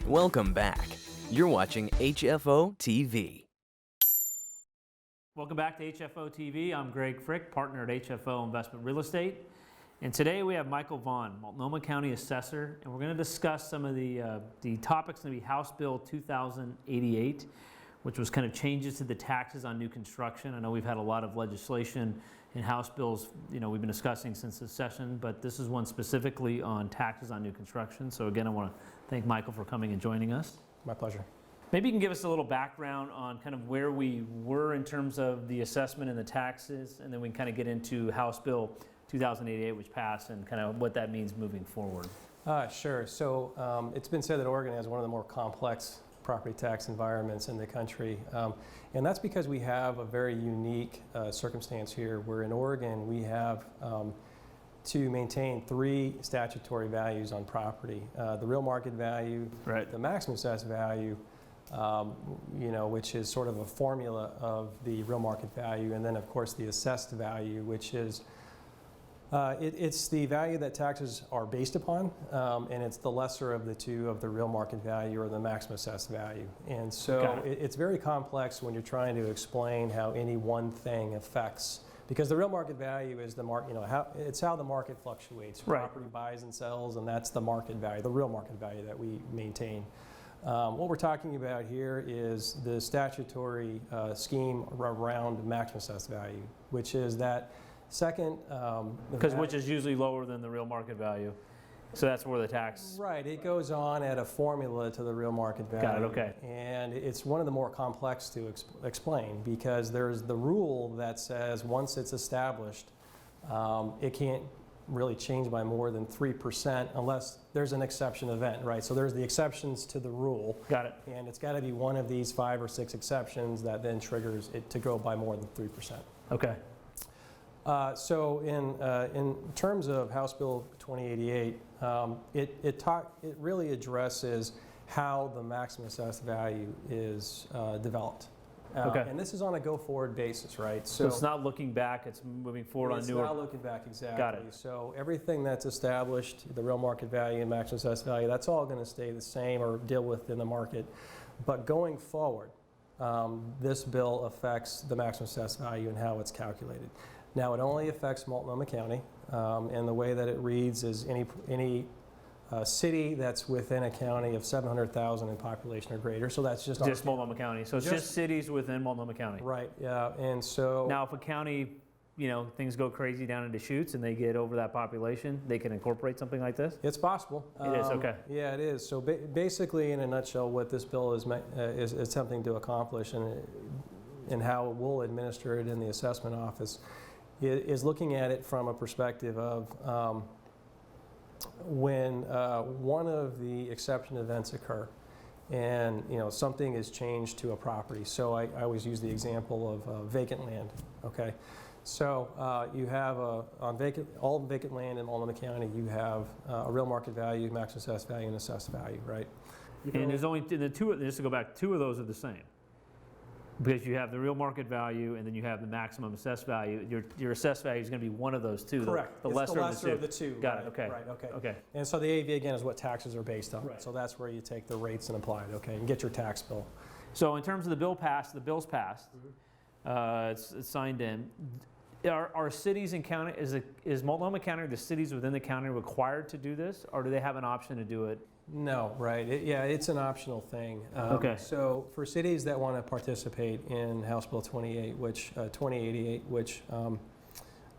Welcome back. You're watching HFO-TV. Welcome back to HFO-TV. I'm Greg Frick, partner at HFO Investment Real Estate. And today we have Michael Vaughn, Multnomah County Assessor, and we're going to discuss some of the topics going to be House Bill 2088, which was kind of changes to the taxes on new construction. I know we've had a lot of legislation and House bills, we've been discussing since this session, but this is one specifically on taxes on new construction. So again, I want to thank Michael for coming and joining us. My pleasure. Maybe you can give us a little background on kind of where we were in terms of the assessment and the taxes, and then we can kind of get into House Bill 2088, which passed, and kind of what that means moving forward. Sure. So it's been said that Oregon has one of the more complex property tax environments in the country. And that's because we have a very unique circumstance here, where in Oregon we have to maintain three statutory values on property. The real market value, right, the maximum assessed value, which is sort of a formula of the real market value, and then of course the assessed value, which is it's the value that taxes are based upon, and it's the lesser of the two of the real market value or the maximum assessed value. And so it's very complex when you're trying to explain how any one thing affects, because the real market value is the it's how the market fluctuates. Right. Property buys and sells, and that's the market value, the real market value that we maintain. What we're talking about here is the statutory scheme around maximum assessed value, which is that second, which is usually lower than the real market value. So that's where the tax. Right, it goes on at a formula to the real market value. Got it, okay. And it's one of the more complex to explain, because there's the rule that says once it's established, it can't really change by more than 3% unless there's an exception event, right? So there's the exceptions to the rule. Got it. And it's got to be one of these 5 or 6 exceptions that then triggers it to go by more than 3%. Okay. So in terms of House Bill 2088, it really addresses how the maximum assessed value is developed. Okay. And this is on a go-forward basis, right? So it's not looking back, it's moving forward on newer. It's not looking back, exactly. Got it. So everything that's established, the real market value and maximum assessed value, that's all going to stay the same or deal with in the market. But going forward, this bill affects the maximum assessed value and how it's calculated. Now, it only affects Multnomah County, and the way that it reads is any city that's within a county of 700,000 in population or greater. So that's just Multnomah County. So it's just cities within Multnomah County. Right. Yeah. And so now, if a county, things go crazy down into chutes and they get over that population, they can incorporate something like this. It's possible. It is. Okay. Yeah, it is. So basically, in a nutshell, what this bill is attempting to accomplish, and how we'll administer it in the assessment office, is looking at it from a perspective of when one of the exception events occur, and something is changed to a property. So I always use the example of vacant land. Okay, so you have all vacant land in Multnomah County. You have a real market value, maximum assessed value, and assessed value, right? And there's only just to go back, 2 of those are the same. Because you have the real market value, and then you have the maximum assessed value. Your assessed value is going to be one of those 2. Correct. The lesser of the two. Got it. Okay. Right. Okay. Okay. And so the AV again is what taxes are based on. Right. So that's where you take the rates and apply it. Okay, and get your tax bill. So in terms of the bill's passed. It's signed in. Are cities and county, is Multnomah County or the cities within the county required to do this, or do they have an option to do it? No, right. It's an optional thing. Okay. So for cities that want to participate in House Bill 2088, which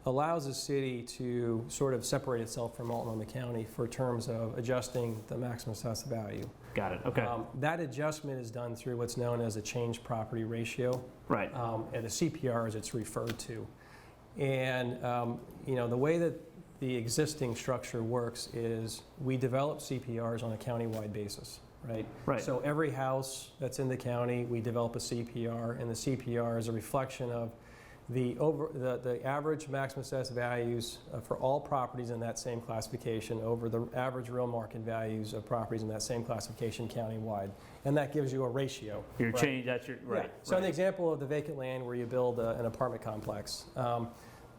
allows a city to sort of separate itself from Multnomah County for terms of adjusting the maximum assessed value. Got it. Okay. That adjustment is done through what's known as a change property ratio. Right. And a CPR, as it's referred to. And the way that the existing structure works is we develop CPRs on a county-wide basis, right? Right. So every house that's in the county, we develop a CPR, and the CPR is a reflection of the average maximum assessed values for all properties in that same classification over the average real market values of properties in that same classification countywide, and that gives you a ratio. Your right? change, that's your right. Yeah. So in the example of the vacant land where you build an apartment complex.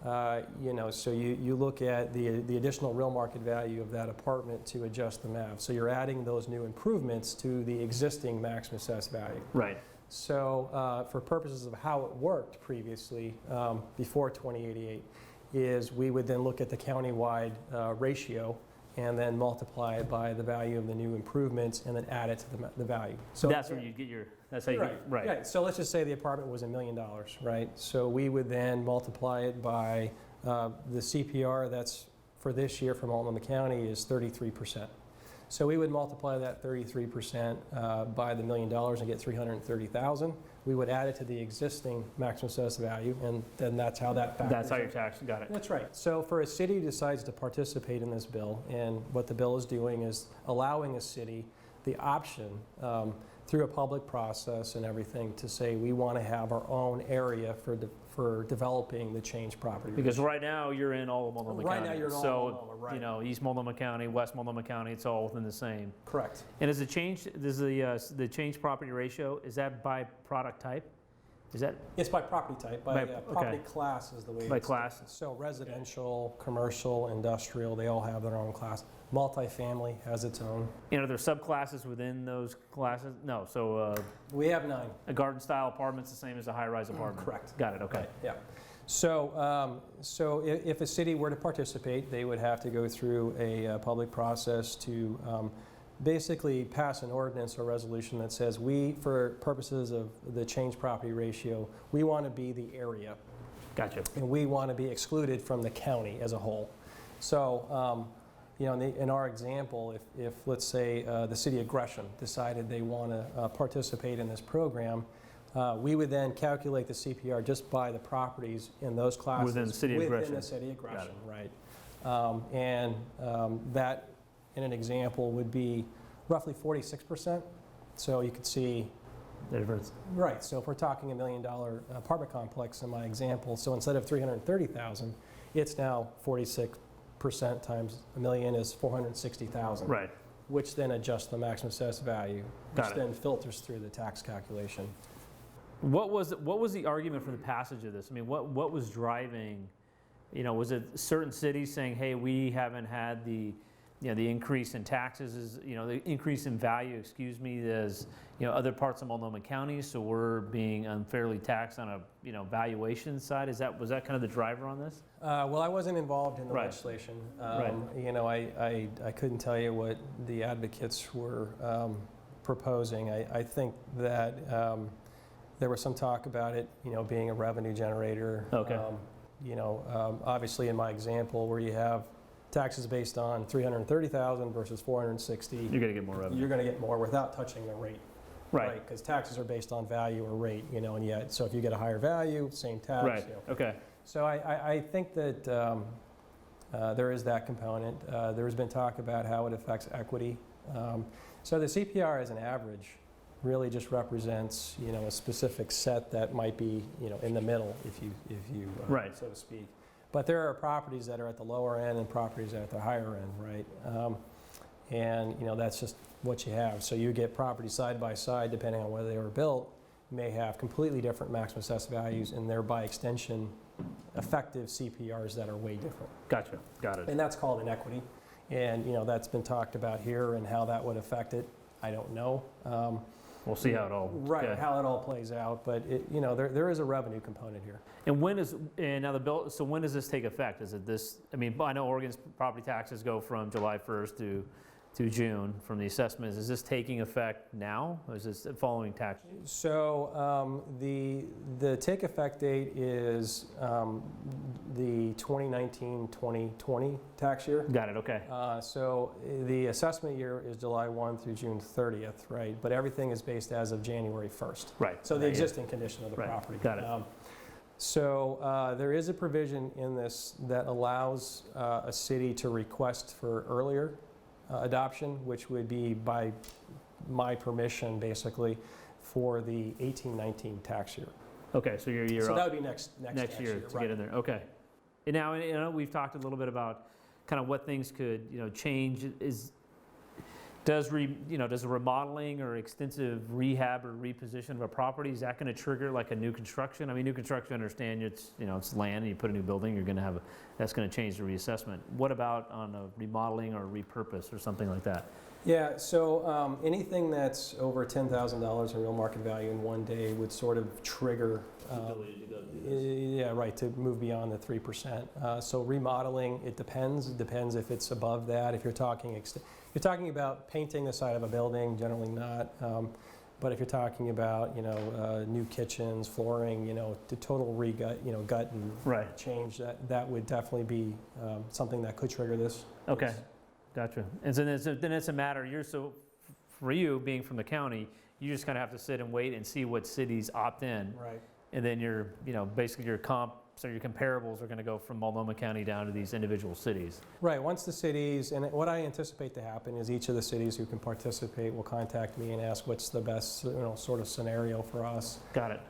So you look at the additional real market value of that apartment to adjust the MAV. So you're adding those new improvements to the existing maximum assessed value. Right. So for purposes of how it worked previously, before 2088, is we would then look at the countywide ratio and then multiply it by the value of the new improvements and then add it to the value. So that's where you get your, that's how you get, right. Right. So let's just say the apartment was $1 million, right? So we would then multiply it by the CPR that's for this year for Multnomah County is 33%. So we would multiply that 33% by the $1 million and get 330,000. We would add it to the existing maximum assessed value, and then that's how that factors. That's how your tax, got it. That's right. So for a city decides to participate in this bill, and what the bill is doing is allowing a city the option through a public process and everything to say we want to have our own area for developing the change property. Because right now you're in all of Multnomah County. Right now you're in all of Multnomah, right. East Multnomah County, West Multnomah County, it's all within the same. Correct. And is the change property ratio, is that by product type? Is that? It's by property type, by property class is the way by it's class? So residential, commercial, industrial, they all have their own class. Multifamily has its own. And are there subclasses within those classes? No, so We have 9. a garden style apartment's the same as a high-rise apartment? Correct. Got it, okay. Right, yeah. So if a city were to participate, they would have to go through a public process to basically pass an ordinance or resolution that says we, for purposes of the change property ratio, we want to be the area. Gotcha. And we want to be excluded from the county as a whole. So, in our example, if let's say the city of Gresham decided they want to participate in this program, we would then calculate the CPR just by the properties in those classes within the city of Gresham. Within the city of Gresham, right? That, in an example, would be roughly 46%. So you could see the difference. Right. So if we're talking $1 million apartment complex in my example, so instead of 330,000, it's now 46% times $1 million is 460,000. Right. Which then adjusts the maximum assessed value, which then filters through the tax calculation. What was the argument for the passage of this? I mean, what was driving? Was it certain cities saying, "Hey, we haven't had the increase in taxes, the increase in value, as other parts of Multnomah County, so we're being unfairly taxed on a valuation side"? Was that kind of the driver on this? Well, I wasn't involved in the legislation. Right. I couldn't tell you what the advocates were proposing. I think that there was some talk about it, being a revenue generator. Okay. Obviously in my example where you have taxes based on 330,000 versus 460. You're going to get more revenue. You're going to get more without touching the rate. Right. Because taxes are based on value or rate, and yet, so if you get a higher value, same tax. Right. Okay. So I think that there is that component. There has been talk about how it affects equity. So the CPR as an average really just represents, a specific set that might be, in the middle, if you right. so to speak. But there are properties that are at the lower end and properties at the higher end, right? And that's just what you have. So you get properties side by side, depending on whether they were built, may have completely different maximum assessed values, and thereby extension effective CPRs that are way different. Gotcha. Got it. And that's called inequity. And that's been talked about here, and how that would affect it, I don't know. We'll see how it all how it all plays out, but there is a revenue component here. And when does this take effect? Is it this? I mean, I know Oregon's property taxes go from July 1st to June from the assessments. Is this taking effect now, or is this following tax? So the take effect date is the 2019-2020 tax year. Got it. Okay. So the assessment year is July 1 through June 30th, right? But everything is based as of January 1st. Right. So the existing condition of the property. Got it. So there is a provision in this that allows a city to request for earlier adoption, which would be by my permission, basically, for the 18-19 tax year. Okay, so your year. So that would be next year to get in there. Okay. And now, we've talked a little bit about kind of what things could change. Does does a remodeling or extensive rehab or reposition of a property, is that going to trigger like a new construction? I mean, new construction, I understand it's it's land and you put a new building, you're going to have that's going to change the reassessment. What about on a remodeling or repurpose or something like that? Yeah, so anything that's over $10,000 in real market value in one day would sort of trigger, yeah, right, to move beyond the 3%. So remodeling, it depends. It depends if it's above that. If you're talking about painting the side of a building, generally not. But if you're talking about new kitchens, flooring, the total gut and change, that would definitely be something that could trigger this. Okay. Gotcha. And so then it's a matter, for you being from the county, you just kind of have to sit and wait and see what cities opt in. Right. And then basically your comps or your comparables are going to go from Multnomah County down to these individual cities. Right. Once the cities, and what I anticipate to happen is each of the cities who can participate will contact me and ask what's the best sort of scenario for us. Got it.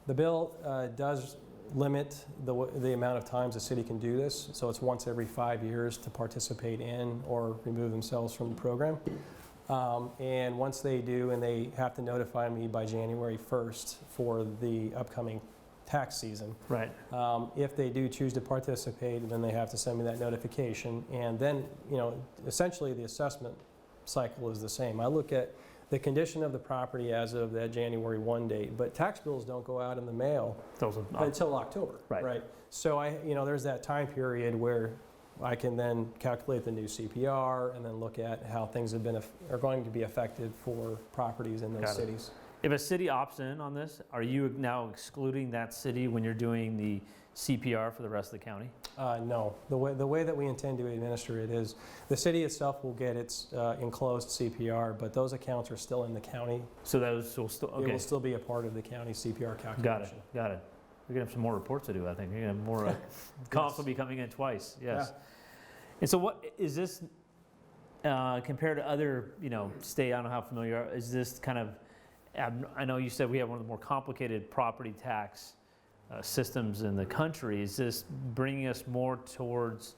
The bill does limit the amount of times a city can do this, so it's once every 5 years to participate in or remove themselves from the program. And once they do, and they have to notify me by January 1st for the upcoming tax season. Right. If they do choose to participate, then they have to send me that notification, and then essentially the assessment cycle is the same. I look at the condition of the property as of that January 1 date, but tax bills don't go out in the mail until October. Right. So there's that time period where I can then calculate the new CPR and then look at how things are going to be affected for properties in those cities. If a city opts in on this, are you now excluding that city when you're doing the CPR for the rest of the county? No. The way that we intend to administer it is the city itself will get its enclosed CPR, but those accounts are still in the county. So those will still, okay. It will still be a part of the county CPR calculation. Got it. We're going to have some more reports to do, I think. You're going to have more comps will be coming in twice, yes. Yeah. And so what is this compared to other, state, I don't know how familiar you are, is this kind of, I know you said we have one of the more complicated property tax systems in the country. Is this bringing us more towards,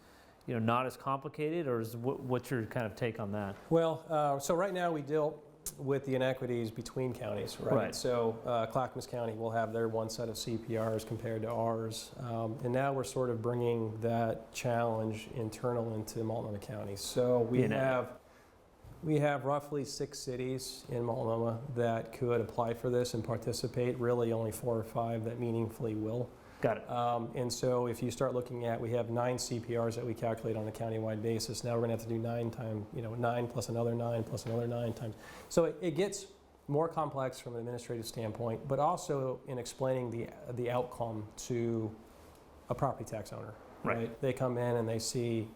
not as complicated, or is what's your kind of take on that? Well, so right now we deal with the inequities between counties, right? So Clackamas County will have their one set of CPRs compared to ours, and now we're sort of bringing that challenge internal into Multnomah County. So we have roughly 6 cities in Multnomah that could apply for this and participate. Really only 4 or 5 that meaningfully will. Got it. And so if you start looking at, we have 9 CPRs that we calculate on a countywide basis. Now we're going to have to do 9 times, 9 plus another 9 plus another 9 times. So it gets more complex from an administrative standpoint, but also in explaining the outcome to a property tax owner. Right? They come in and they see,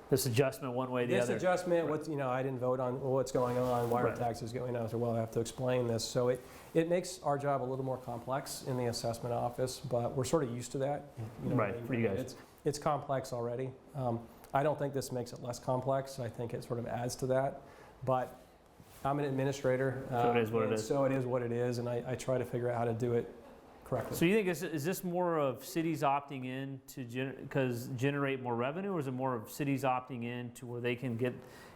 this adjustment one way or the other. This adjustment, I didn't vote on what's going on, why are taxes going up? Well, I have to explain this. So it makes our job a little more complex in the assessment office, but we're sort of used to that. For you guys. It's complex already. I don't think this makes it less complex. I think it sort of adds to that. But I'm an administrator. So it is what it is. So it is what it is, and I try to figure out how to do it correctly. So you think is this more of cities opting in to generate more revenue, or is it more of cities opting in to where they can get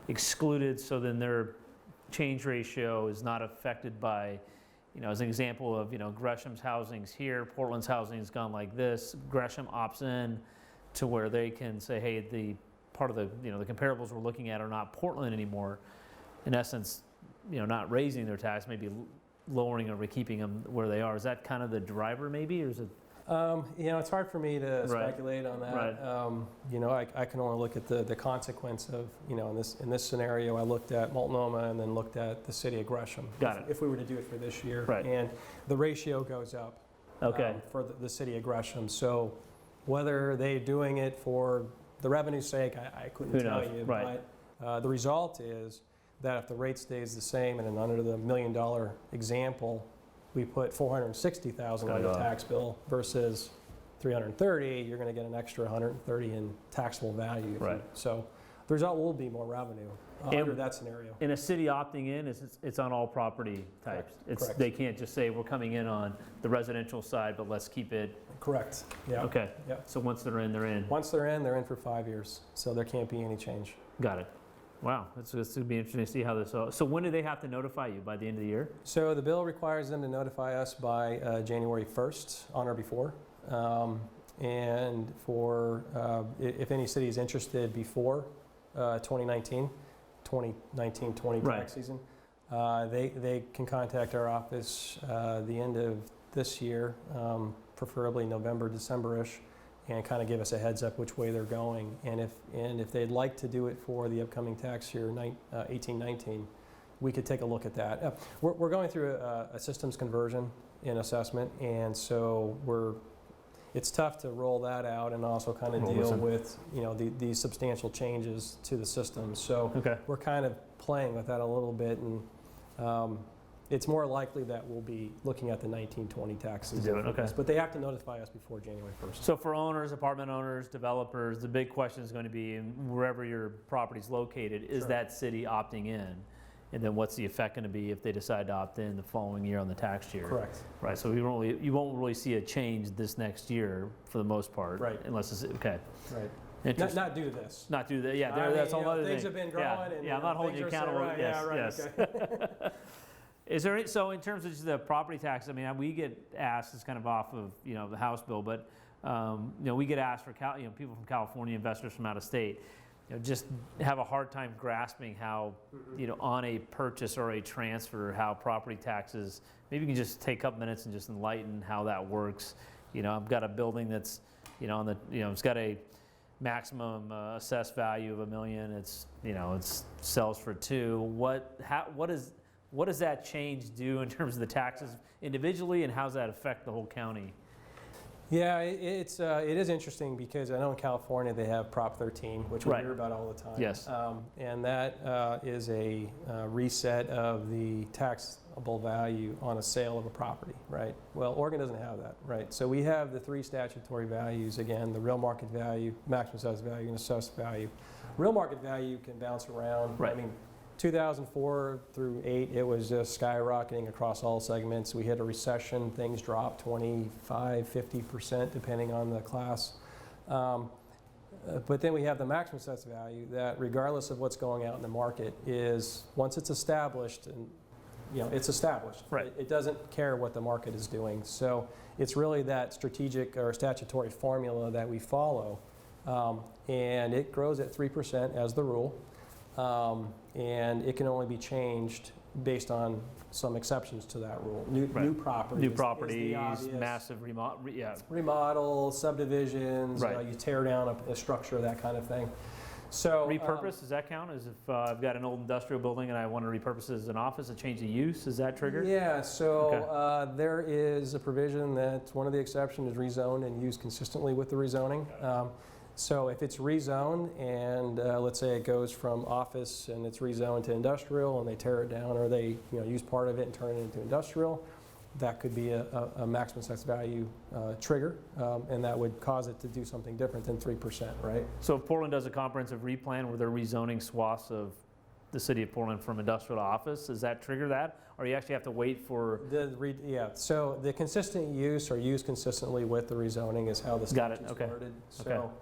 excluded, so then their change ratio is not affected by, as an example of, Gresham's housing's here, Portland's housing's gone like this. Gresham opts in to where they can say, hey, the part of the the comparables we're looking at are not Portland anymore. In essence, not raising their tax, maybe lowering or keeping them where they are. Is that kind of the driver maybe, or is it? It's hard for me to speculate on that. Right. I can only look at the consequence of, in this scenario, I looked at Multnomah and then looked at the city of Gresham. Got it. If we were to do it for this year. Right. And the ratio goes up. Okay. For the city of Gresham. So whether they're doing it for the revenue's sake, I couldn't tell you. Right. But the result is that if the rate stays the same, and under the $1 million example, we put $460,000 on the tax bill versus $330, you're going to get an extra $130 in taxable value. Right. So the result will be more revenue under that scenario. In a city opting in, it's on all property types. Correct. They can't just say we're coming in on the residential side, but let's keep it. Correct. Yeah. Okay. Yeah. So once they're in, they're in. Once they're in for 5 years. So there can't be any change. Got it. Wow, it's going to be interesting to see how this. So when do they have to notify you? By the end of the year? So the bill requires them to notify us by January 1st, on or before. And for, if any city is interested before 2019-20 Right. tax season, they can contact our office the end of this year, preferably November, December-ish, and kind of give us a heads up which way they're going. And if they'd like to do it for the upcoming tax year, 18-19, we could take a look at that. We're going through a systems conversion in assessment, and so it's tough to roll that out and also kind of deal with these substantial changes to the system. So we're kind of playing with that a little bit, and it's more likely that we'll be looking at the 19-20 taxes. But they have to notify us before January 1st. So for owners, apartment owners, developers, the big question is going to be, wherever your property's located, is that city opting in? And then what's the effect going to be if they decide to opt in the following year on the tax year? Correct. Right, so you won't really see a change this next year for the most part. Right. Unless it's, Right. Not due to this. Not due to that, yeah, that's a whole other thing. Things have been growing, and I'm not holding you accountable. Right. Yes, Yeah, right. yes. Okay. Is there, so in terms of just the property tax, I mean, we get asked, it's kind of off of, the House bill, but, we get asked for, people from California, investors from out of state, just have a hard time grasping how, on a purchase or a transfer, how property taxes, maybe you can just take a couple minutes and just enlighten how that works. I've got a building that's, it's got a maximum assessed value of $1 million. It's, it sells for $2 million. What does that change do in terms of the taxes individually, and how does that affect the whole county? Yeah, it is interesting because I know in California they have Prop 13, which we hear about all the time. Yes. And that is a reset of the taxable value on a sale of a property, right? Well, Oregon doesn't have that, right? So we have the 3 statutory values, again, the real market value, maximum assessed value, and assessed value. Real market value can bounce around. Right. I mean, 2004 through 8, it was just skyrocketing across all segments. We hit a recession, things dropped 25, 50% depending on the class. But then we have the maximum assessed value that, regardless of what's going out in the market, is once it's established, and it's established. Right. It doesn't care what the market is doing. So it's really that strategic or statutory formula that we follow, and it grows at 3% as the rule. And it can only be changed based on some exceptions to that rule. New properties. New properties, massive remodel, subdivisions, Right. You tear down a structure, that kind of thing. So repurpose, does that count? As if I've got an old industrial building and I want to repurpose it as an office, a change of use, is that triggered? Yeah, so there is a provision that one of the exceptions is rezoned and used consistently with the rezoning. So if it's rezoned and let's say it goes from office and it's rezoned to industrial and they tear it down, or they use part of it and turn it into industrial, that could be a maximum assessed value trigger, and that would cause it to do something different than 3%, right? So if Portland does a comprehensive replan where they're rezoning swaths of the city of Portland from industrial to office, does that trigger that? Or you actually have to wait for? So the consistent use or used consistently with the rezoning is how the statute's worded. So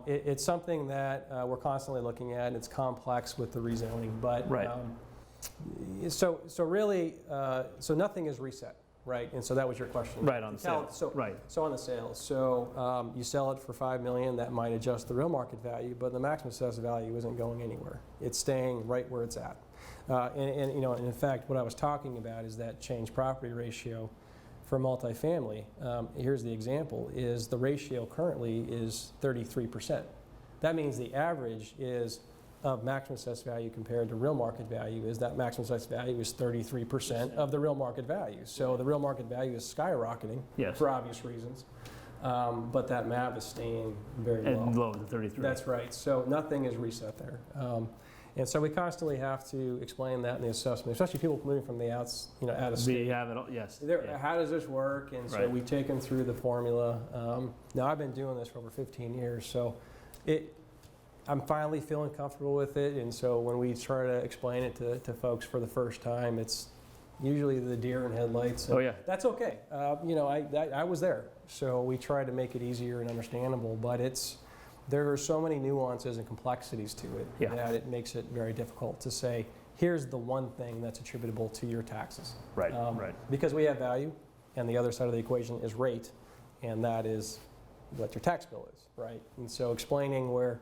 it's something that we're constantly looking at. It's complex with the rezoning, but so really, so nothing is reset, right? And so that was your question. Right, on the sale. So on the sale, so you sell it for $5 million. That might adjust the real market value, but the maximum assessed value isn't going anywhere. It's staying right where it's at. And in fact, what I was talking about is that change property ratio. For multifamily, here's the example, is the ratio currently is 33%. That means the average is of maximum assessed value compared to real market value is that maximum assessed value is 33% of the real market value. So the real market value is skyrocketing for obvious reasons, but that MAV is staying very low. And low, the 33. That's right. So nothing is reset there. And so we constantly have to explain that in the assessment, especially people moving from the out of state. How does this work? And so we take them through the formula. Now I've been doing this for over 15 years, so I'm finally feeling comfortable with it. And so when we try to explain it to folks for the first time, it's usually the deer in headlights. That's okay. I was there, so we try to make it easier and understandable. But there are so many nuances and complexities to it Yeah. that it makes it very difficult to say, here's the one thing that's attributable to your taxes. Right, right. Because we have value, and the other side of the equation is rate, and that is what your tax bill is, right? And so explaining where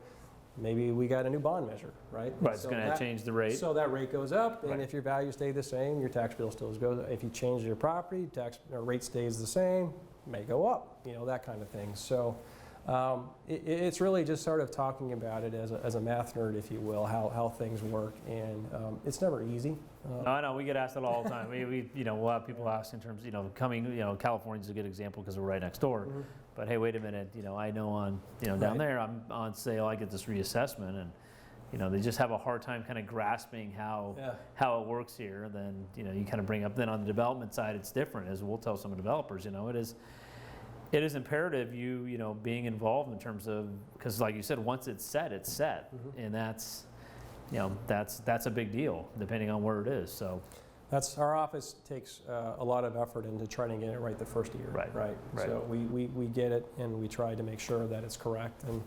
maybe we got a new bond measure, right? Right, it's So going to that- change the rate. So that rate goes up, and Right. if your value stayed the same, your tax bill still goes up. If you change your property, tax or rate stays the same, may go up, that kind of thing. So it's really just sort of talking about it as a math nerd, if you will, how things work, and it's never easy. No, I know, we get asked that all the time. We'll have people ask in terms, California's a good example because we're right next door. Mm-hmm. But hey, wait a minute, I know on, down Right. there, I'm on sale, I get this reassessment, and, they just have a hard time kind of grasping how it works here. Then, you kind of bring up, then on the development side, it's different, as we'll tell some of the developers, it is imperative you being involved in terms of, because like you said, once it's set, Mm-hmm. and that's a big deal depending on where it is. So Our office takes a lot of effort into trying to get it right the first year. Right. So we get it, and we try to make sure that it's correct. And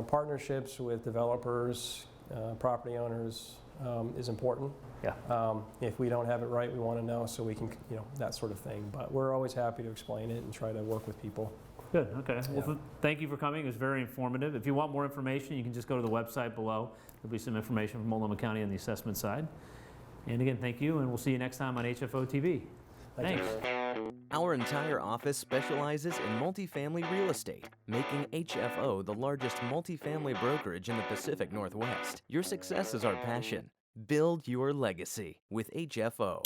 partnerships with developers, property owners is important. Yeah. If we don't have it right, we want to know so we can, that sort of thing. But we're always happy to explain it and try to work with people. Good. Okay. Yeah. Well, thank you for coming. It was very informative. If you want more information, you can just go to the website below. There'll be some information from Multnomah County on the assessment side. And again, thank you, and we'll see you next time on HFO-TV. Thanks. Our entire office specializes in multifamily real estate, making HFO the largest multifamily brokerage in the Pacific Northwest. Your success is our passion. Build your legacy with HFO.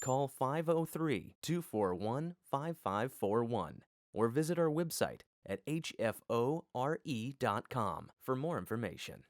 Call 503-241-5541 or visit our website at hfore.com for more information.